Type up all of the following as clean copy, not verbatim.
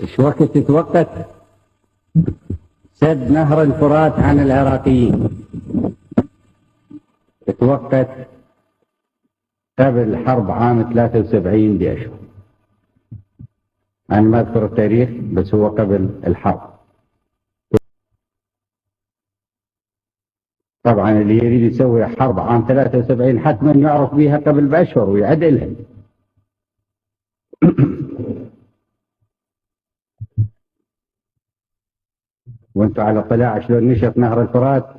ايش وقت يتوقت سد نهر الفرات عن العراقيين؟ يتوقت قبل الحرب عام 73 بأشهر. أنا ما أذكر التاريخ بس هو قبل الحرب. طبعا اللي يريد يسوي حرب عام 73 حتما يعرف بها قبل بأشهر ويعد لها. وانتم على اطلاع شلون نشف نهر الفرات،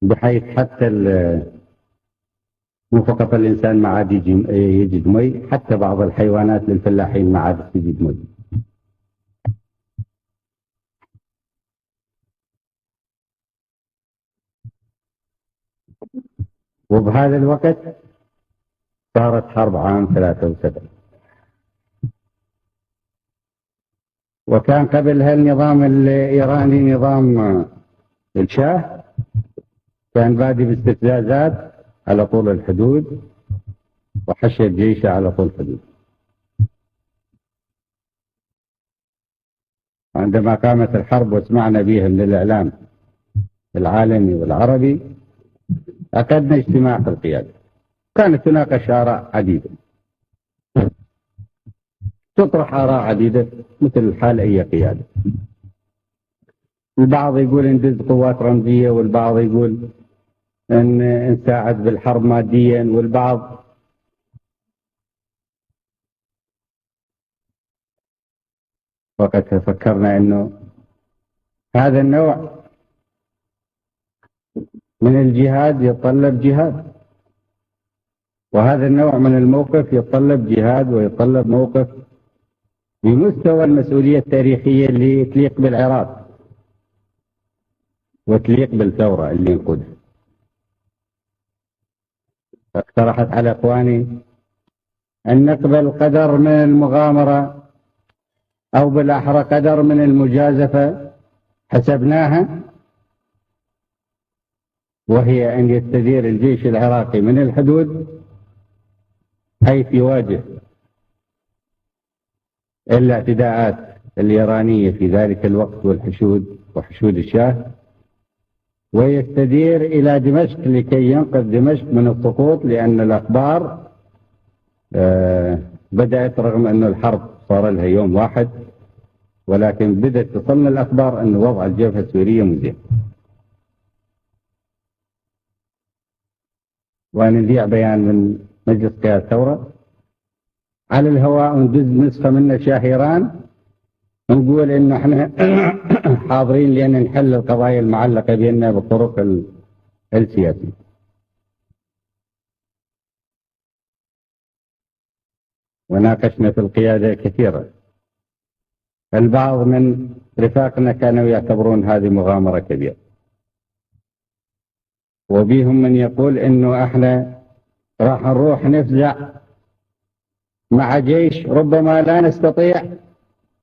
بحيث حتى مو فقط الإنسان ما عاد يجد مي، حتى بعض الحيوانات للفلاحين ما عاد تجد مي. وبهذا الوقت صارت حرب عام 73. وكان قبلها النظام الإيراني نظام الشاه كان بادي باستفزازات على طول الحدود وحشد جيشه على طول الحدود. عندما قامت الحرب وسمعنا بها من الإعلام العالمي والعربي عقدنا اجتماع في القيادة. كانت هناك آراء عديدة، تطرح آراء عديدة مثل حال أي قيادة. البعض يقول ندز قوات رمزية، والبعض يقول أن نساعد بالحرب ماديا، والبعض وقد فكرنا أنه هذا النوع من الجهاد يتطلب جهاد، وهذا النوع من الموقف يتطلب جهاد ويتطلب موقف بمستوى المسؤولية التاريخية اللي تليق بالعراق وتليق بالثورة اللي نقودها. اقترحت على إخواني أن نقبل قدر من المغامرة، أو بالأحرى قدر من المجازفة حسبناها، وهي أن يستدير الجيش العراقي من الحدود حيث يواجه الاعتداءات الإيرانية في ذلك الوقت والحشود وحشود الشاه، ويستدير إلى دمشق لكي ينقذ دمشق من السقوط، لأن الأخبار بدأت رغم أن الحرب صار لها يوم واحد، ولكن بدأت تصلنا الأخبار أن وضع الجبهة السورية مزين. ونذيع بيان من مجلس قيادة الثورة على الهواء وندز نسخة منه شاهران، نقول إن احنا حاضرين لأن نحل القضايا المعلقة بيننا بالطرق السياسية. وناقشنا في القيادة كثيرا. البعض من رفاقنا كانوا يعتبرون هذه مغامرة كبيرة، وبيهم من يقول إنه احنا راح نروح نفزع مع جيش ربما لا نستطيع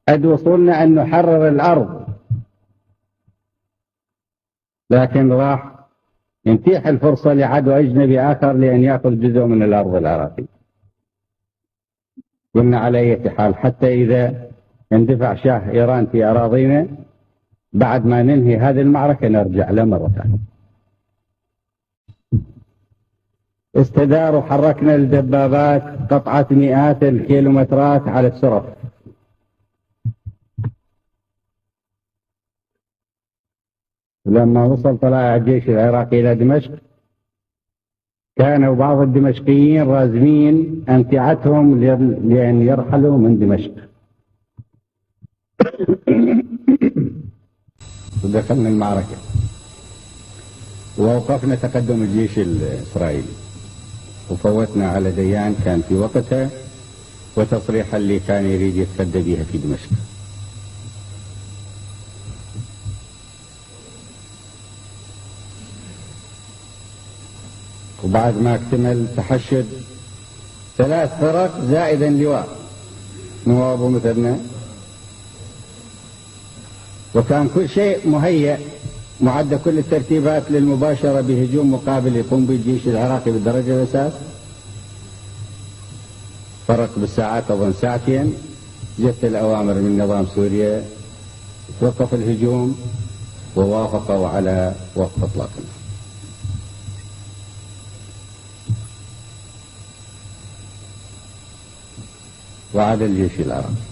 قد وصلنا أن نحرر الأرض، لكن راح نتيح الفرصة لعدو أجنبي آخر لأن يأخذ جزء من الأرض العراقية. قلنا على أي حال حتى إذا اندفع شاه إيران في أراضينا بعد ما ننهي هذه المعركة نرجع له مرة ثانية. استدار وحركنا الدبابات قطعت مئات الكيلومترات على السرف. لما وصل طلائع الجيش العراقي إلى دمشق كانوا بعض الدمشقيين رازمين أمتعتهم لأن يرحلوا من دمشق. ودخلنا المعركة ووقفنا تقدم الجيش الإسرائيلي، وفوتنا على ديان كان في وقتها وتصريح اللي كان يريد يتفدى بها في دمشق. وبعد ما اكتمل تحشد 3 فرق زائدا لواء نواب مثلنا، وكان كل شيء مهيأ معدة كل الترتيبات للمباشرة بهجوم مقابل يقوم به الجيش العراقي بالدرجة الأساس. فرق بالساعات أظن 2 ساعة جت الأوامر من نظام سوريا توقف الهجوم، ووافقوا على وقف إطلاق النار. وعلى الجيش العربي،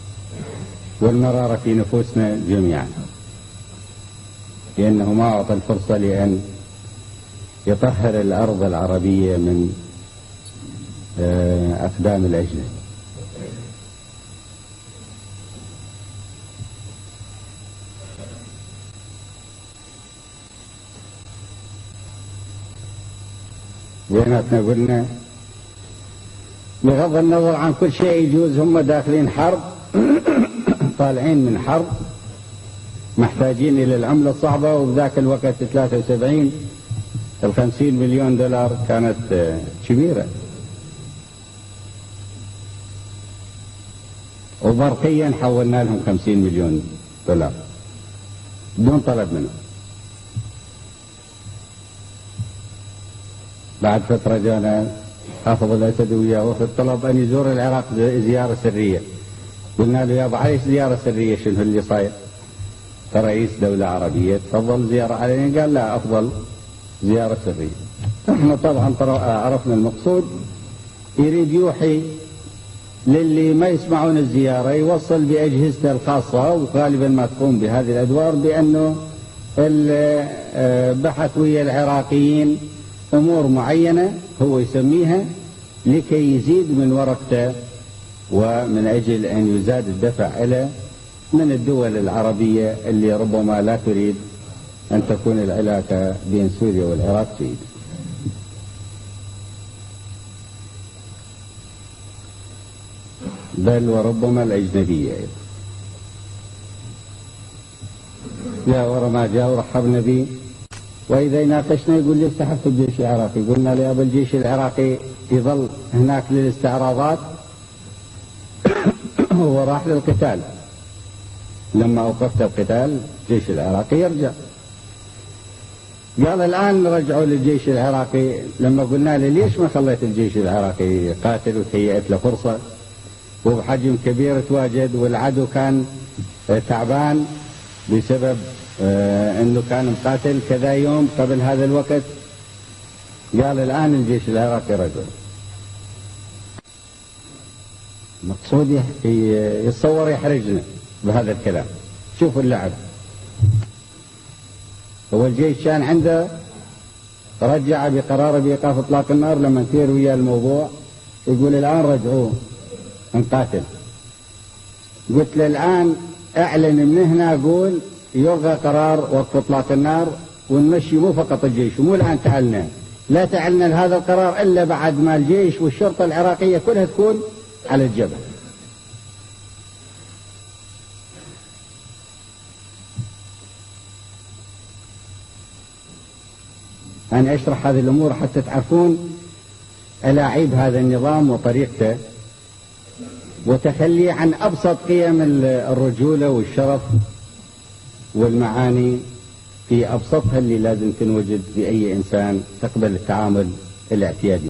والمرارة في نفوسنا جميعا، لأنه ما أعطى الفرصة لأن يطهر الأرض العربية من أقدام الأجنبي. بيناتنا قلنا بغض النظر عن كل شيء يجوز، هم داخلين حرب طالعين من حرب، محتاجين إلى العملة الصعبة. وبذاك الوقت 73 50 مليون دولار كانت كبيرة، وبرقيا حولنا لهم 50 مليون دولار بدون طلب منهم. بعد فترة جانا حافظ الأسد وياه وفد طلب أن يزور العراق زيارة سرية. قلنا له يا أبو علي زيارة سرية شنو اللي صاير؟ كرئيس دولة عربية تفضل زيارة علينا. قال لا، أفضل زيارة سرية. احنا طبعا عرفنا المقصود، يريد يوحي للي ما يسمعون الزيارة، يوصل بأجهزته الخاصة وغالبا ما تقوم بهذه الأدوار بأنه بحث ويا العراقيين أمور معينة هو يسميها لكي يزيد من ورقته، ومن أجل أن يزاد الدفع إلى من الدول العربية اللي ربما لا تريد أن تكون العلاقة بين سوريا والعراق جيدة. بل وربما الأجنبية أيضا. جاء ورا ما جاء ورحبنا به، وإذا يناقشنا يقول لي سحبت الجيش العراقي. قلنا له يا الجيش العراقي يظل هناك للاستعراضات هو راح للقتال. لما أوقفت القتال الجيش العراقي يرجع. قال الآن رجعوا للجيش العراقي. لما قلنا له ليش ما خليت الجيش العراقي يقاتل وتهيأت له فرصة وبحجم كبير تواجد، والعدو كان تعبان بسبب انه كان مقاتل كذا يوم قبل هذا الوقت. قال الآن الجيش العراقي رجع. مقصود يتصور يحرجنا بهذا الكلام. شوفوا اللعب. هو الجيش كان عنده رجع بقرار بإيقاف إطلاق النار، لما نثير ويا الموضوع يقول الآن رجعوه نقاتل. قلت له الآن اعلن من هنا، قول يلغى قرار وقف إطلاق النار ونمشي مو فقط الجيش، ومو الآن تعلنا، لا تعلنا لهذا القرار إلا بعد ما الجيش والشرطة العراقية كلها تكون على الجبهة. أنا أشرح هذه الأمور حتى تعرفون ألاعيب هذا النظام وطريقته، وتخلي عن أبسط قيم الرجولة والشرف والمعاني في أبسطها اللي لازم تنوجد في أي إنسان تقبل التعامل الاعتيادي.